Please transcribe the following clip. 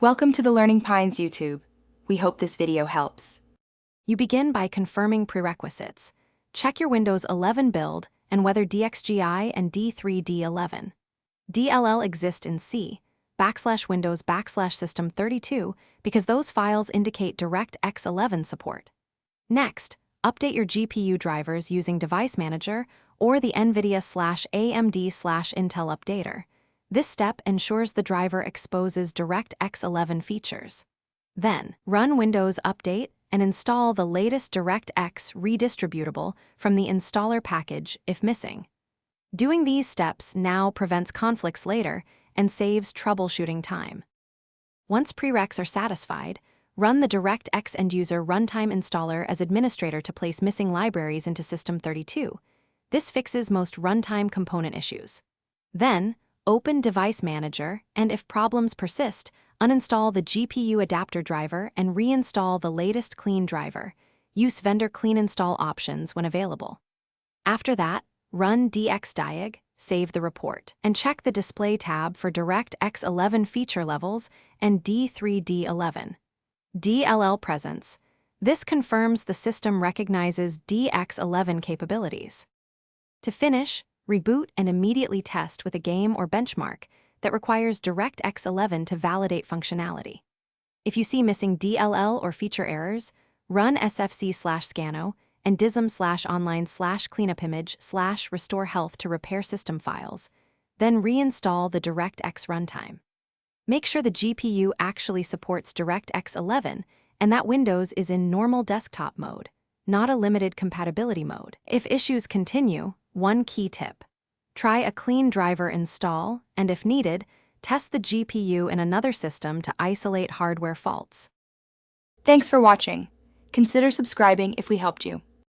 Welcome to the Learning Pines YouTube. We hope this video helps. You begin by confirming prerequisites. Check your Windows 11 build and whether DXGI and D3D11. DLL exist in C, /Windows /System32 because those files indicate DirectX 11 support. Next, update your GPU drivers using Device Manager or the NVIDIA/AMD/Intel updater. This step ensures the driver exposes DirectX 11 features. Then, run Windows Update and install the latest DirectX redistributable from the installer package if missing. Doing these steps now prevents conflicts later and saves troubleshooting time. Once prereqs are satisfied, run the DirectX end-user runtime installer as administrator to place missing libraries into System32. This fixes most runtime component issues. Then, open Device Manager, and if problems persist, uninstall the GPU adapter driver and reinstall the latest clean driver. Use vendor clean install options when available. After that, run dxdiag, save the report, and check the Display tab for DirectX 11 feature levels and D3D11. DLL presence. This confirms the system recognizes DX11 capabilities. To finish, reboot and immediately test with a game or benchmark that requires DirectX 11 to validate functionality. If you see missing DLL or feature errors, run sfc/scano and dism/online/cleanupimage/restore health to repair system files, then reinstall the DirectX runtime. Make sure the GPU actually supports DirectX 11 and that Windows is in normal desktop mode, not a limited compatibility mode. If issues continue, one key tip: try a clean driver install, and if needed, test the GPU in another system to isolate hardware faults. Thanks for watching. Consider subscribing if we helped you.